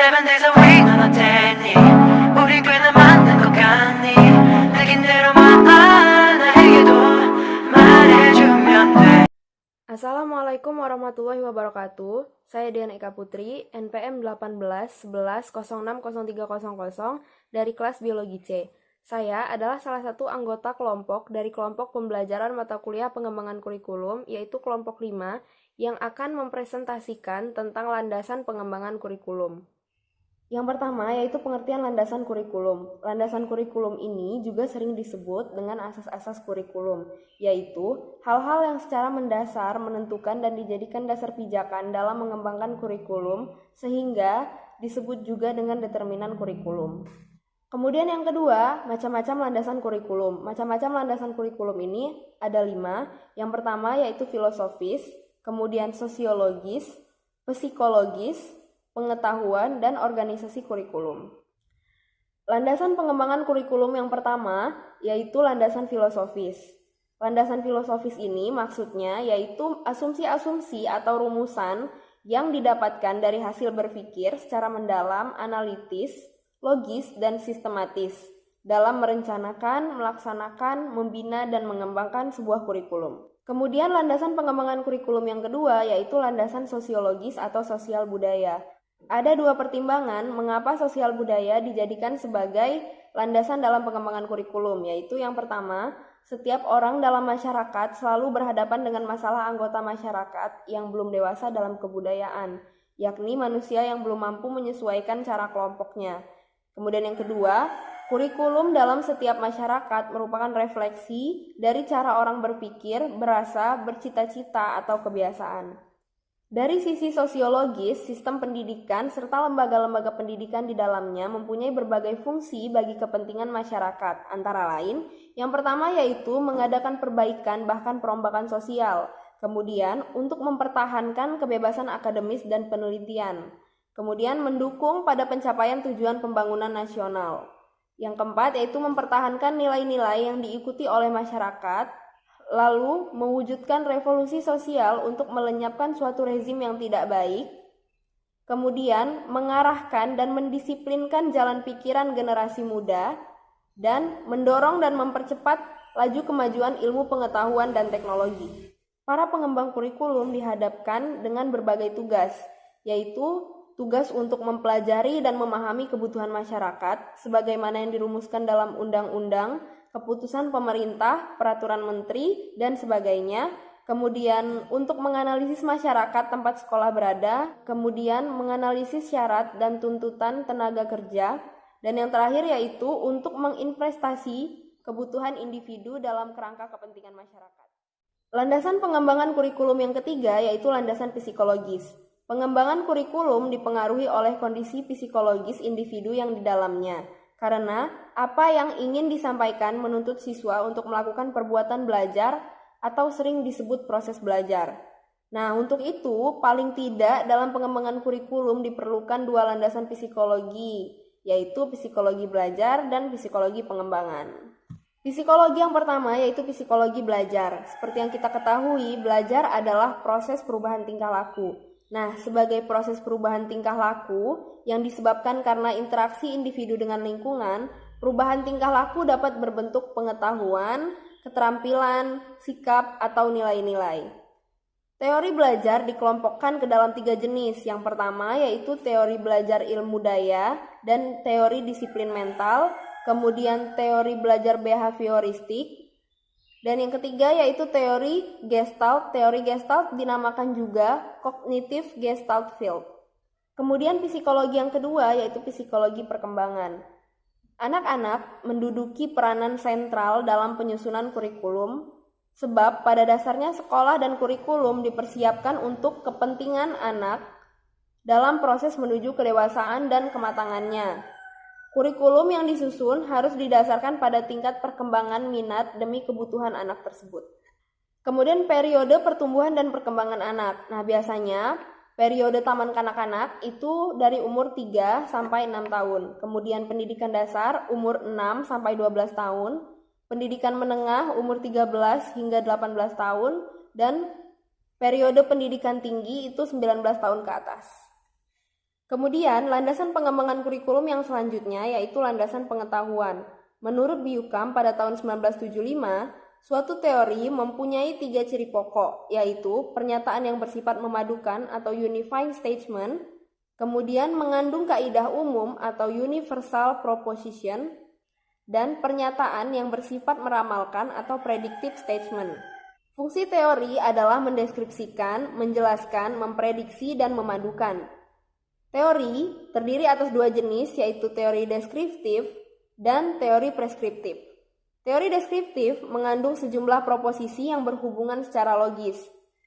7 days a week 넌 어땠니 우리 꽤나 만난 것 같니 느낀 대로만 나에게도 말해주면 돼. Assalamualaikum warahmatullahi wabarakatuh. Saya Dian Eka Putri, NPM 1811-11-06-0300 dari kelas Biologi C. Saya adalah salah satu anggota kelompok dari kelompok pembelajaran mata kuliah pengembangan kurikulum, yaitu kelompok 5, yang akan mempresentasikan tentang landasan pengembangan kurikulum. Yang pertama yaitu pengertian landasan kurikulum. Landasan kurikulum ini juga sering disebut dengan asas-asas kurikulum, yaitu hal-hal yang secara mendasar menentukan dan dijadikan dasar pijakan dalam mengembangkan kurikulum, sehingga disebut juga dengan determinan kurikulum. Kemudian yang kedua, macam-macam landasan kurikulum. Macam-macam landasan kurikulum ini ada 5. Yang pertama yaitu filosofis, kemudian sosiologis, psikologis, pengetahuan, dan organisasi kurikulum. Landasan pengembangan kurikulum yang pertama yaitu landasan filosofis. Landasan filosofis ini maksudnya yaitu asumsi-asumsi atau rumusan yang didapatkan dari hasil berpikir secara mendalam, analitis, logis, dan sistematis dalam merencanakan, melaksanakan, membina, dan mengembangkan sebuah kurikulum. Kemudian landasan pengembangan kurikulum yang kedua yaitu landasan sosiologis atau sosial budaya. Ada 2 pertimbangan mengapa sosial budaya dijadikan sebagai landasan dalam pengembangan kurikulum, yaitu yang pertama, setiap orang dalam masyarakat selalu berhadapan dengan masalah anggota masyarakat yang belum dewasa dalam kebudayaan, yakni manusia yang belum mampu menyesuaikan cara kelompoknya. Kemudian yang kedua, kurikulum dalam setiap masyarakat merupakan refleksi dari cara orang berpikir, berasa, bercita-cita, atau kebiasaan. Dari sisi sosiologis, sistem pendidikan serta lembaga-lembaga pendidikan di dalamnya mempunyai berbagai fungsi bagi kepentingan masyarakat, antara lain, yang pertama yaitu mengadakan perbaikan bahkan perombakan sosial, kemudian untuk mempertahankan kebebasan akademis dan penelitian, kemudian mendukung pada pencapaian tujuan pembangunan nasional. Yang keempat yaitu mempertahankan nilai-nilai yang diikuti oleh masyarakat, lalu mewujudkan revolusi sosial untuk melenyapkan suatu rezim yang tidak baik, kemudian mengarahkan dan mendisiplinkan jalan pikiran generasi muda, dan mendorong dan mempercepat laju kemajuan ilmu pengetahuan dan teknologi. Para pengembang kurikulum dihadapkan dengan berbagai tugas, yaitu tugas untuk mempelajari dan memahami kebutuhan masyarakat sebagaimana yang dirumuskan dalam undang-undang, keputusan pemerintah, peraturan menteri, dan sebagainya. Kemudian untuk menganalisis masyarakat tempat sekolah berada, kemudian menganalisis syarat dan tuntutan tenaga kerja, dan yang terakhir yaitu untuk menginvestasi kebutuhan individu dalam kerangka kepentingan masyarakat. Landasan pengembangan kurikulum yang ketiga yaitu landasan psikologis. Pengembangan kurikulum dipengaruhi oleh kondisi psikologis individu yang di dalamnya, karena apa yang ingin disampaikan menuntut siswa untuk melakukan perbuatan belajar atau sering disebut proses belajar. Nah, untuk itu, paling tidak dalam pengembangan kurikulum diperlukan 2 landasan psikologi, yaitu psikologi belajar dan psikologi pengembangan. Psikologi yang pertama yaitu psikologi belajar. Seperti yang kita ketahui, belajar adalah proses perubahan tingkah laku. Nah, sebagai proses perubahan tingkah laku yang disebabkan karena interaksi individu dengan lingkungan, perubahan tingkah laku dapat berbentuk pengetahuan, keterampilan, sikap, atau nilai-nilai. Teori belajar dikelompokkan ke dalam 3 jenis. Yang pertama yaitu teori belajar ilmu daya dan teori disiplin mental, kemudian teori belajar behavioristik, dan yang ketiga yaitu teori Gestalt. Teori Gestalt dinamakan juga Cognitive Gestalt Field. Kemudian psikologi yang kedua yaitu psikologi perkembangan. Anak-anak menduduki peranan sentral dalam penyusunan kurikulum, sebab pada dasarnya sekolah dan kurikulum dipersiapkan untuk kepentingan anak dalam proses menuju kedewasaan dan kematangannya. Kurikulum yang disusun harus didasarkan pada tingkat perkembangan minat demi kebutuhan anak tersebut. Kemudian periode pertumbuhan dan perkembangan anak. Nah, biasanya periode taman kanak-kanak itu dari umur 3 sampai 6 tahun. Kemudian pendidikan dasar umur 6 sampai 12 tahun. Pendidikan menengah umur 13 hingga 18 tahun. Dan periode pendidikan tinggi itu 19 tahun ke atas. Kemudian, landasan pengembangan kurikulum yang selanjutnya yaitu landasan pengetahuan. Menurut Biukam pada tahun 1975, suatu teori mempunyai 3 ciri pokok, yaitu pernyataan yang bersifat memadukan atau unifying statement, kemudian mengandung kaidah umum atau universal proposition, dan pernyataan yang bersifat meramalkan atau predictive statement. Fungsi teori adalah mendeskripsikan, menjelaskan, memprediksi, dan memadukan. Teori terdiri atas 2 jenis, yaitu teori deskriptif dan teori preskriptif. Teori deskriptif mengandung sejumlah proposisi yang berhubungan secara logis.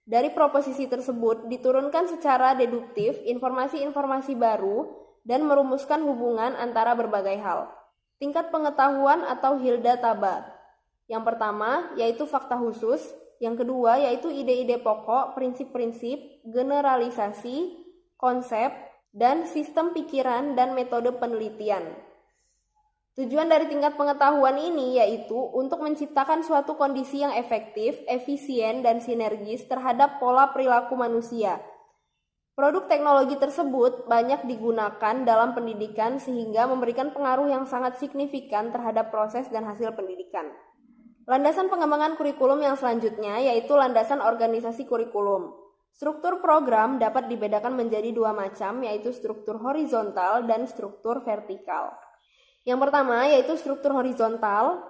Dari proposisi tersebut diturunkan secara deduktif informasi-informasi baru dan merumuskan hubungan antara berbagai hal. Tingkat pengetahuan atau Hilda Taba. Yang pertama yaitu fakta khusus, yang kedua yaitu ide-ide pokok, prinsip-prinsip, generalisasi, konsep, dan sistem pikiran dan metode penelitian. Tujuan dari tingkat pengetahuan ini yaitu untuk menciptakan suatu kondisi yang efektif, efisien, dan sinergis terhadap pola perilaku manusia. Produk teknologi tersebut banyak digunakan dalam pendidikan sehingga memberikan pengaruh yang sangat signifikan terhadap proses dan hasil pendidikan. Landasan pengembangan kurikulum yang selanjutnya yaitu landasan organisasi kurikulum. Struktur program dapat dibedakan menjadi 2 macam, yaitu struktur horizontal dan struktur vertikal. Yang pertama yaitu struktur horizontal,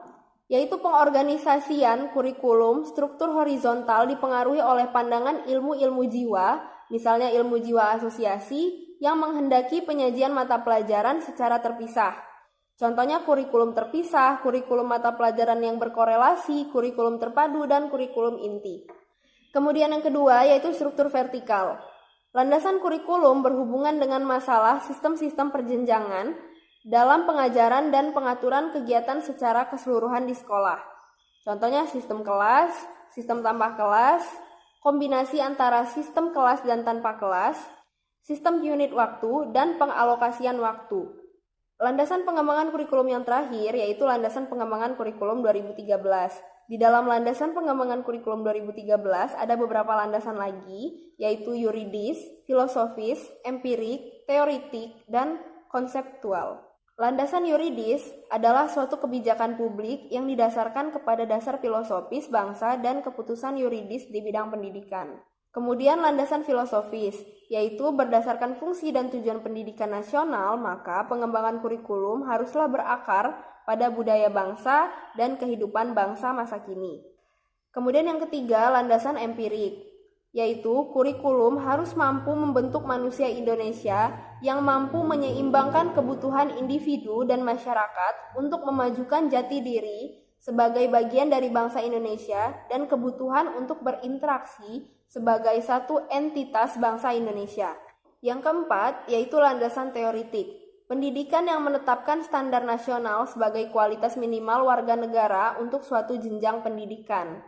yaitu pengorganisasian kurikulum. Struktur horizontal dipengaruhi oleh pandangan ilmu-ilmu jiwa, misalnya ilmu jiwa asosiasi, yang menghendaki penyajian mata pelajaran secara terpisah. Contohnya kurikulum terpisah, kurikulum mata pelajaran yang berkorelasi, kurikulum terpadu, dan kurikulum inti. Kemudian yang kedua yaitu struktur vertikal. Landasan kurikulum berhubungan dengan masalah sistem-sistem perjenjangan dalam pengajaran dan pengaturan kegiatan secara keseluruhan di sekolah. Contohnya sistem kelas, sistem tanpa kelas, kombinasi antara sistem kelas dan tanpa kelas, sistem unit waktu, dan pengalokasian waktu. Landasan pengembangan kurikulum yang terakhir yaitu landasan pengembangan kurikulum 2013. Di dalam landasan pengembangan kurikulum 2013 ada beberapa landasan lagi, yaitu yuridis, filosofis, empirik, teoritik, dan konseptual. Landasan yuridis adalah suatu kebijakan publik yang didasarkan kepada dasar filosofis bangsa dan keputusan yuridis di bidang pendidikan. Kemudian landasan filosofis, yaitu berdasarkan fungsi dan tujuan pendidikan nasional, maka pengembangan kurikulum haruslah berakar pada budaya bangsa dan kehidupan bangsa masa kini. Kemudian yang ketiga, landasan empirik, yaitu kurikulum harus mampu membentuk manusia Indonesia yang mampu menyeimbangkan kebutuhan individu dan masyarakat untuk memajukan jati diri sebagai bagian dari bangsa Indonesia dan kebutuhan untuk berinteraksi sebagai satu entitas bangsa Indonesia. Yang keempat, yaitu landasan teoritik. Pendidikan yang menetapkan standar nasional sebagai kualitas minimal warga negara untuk suatu jenjang pendidikan.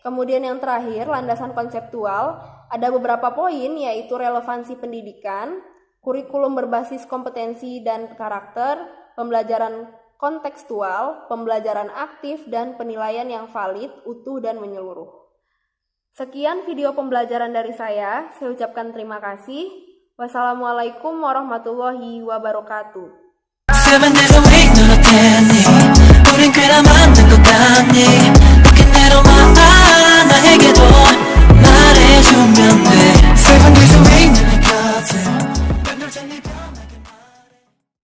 Kemudian yang terakhir, landasan konseptual. Ada beberapa poin yaitu relevansi pendidikan, kurikulum berbasis kompetensi dan karakter, pembelajaran kontekstual, pembelajaran aktif, dan penilaian yang valid, utuh, dan menyeluruh. Sekian video pembelajaran dari saya ucapkan terima kasih. Wassalamualaikum warahmatullahi wabarakatuh. 7 days a week 넌 어땠니 우린 꽤나 만든 것 같니 어깨 내려놔 나에게도 말해주면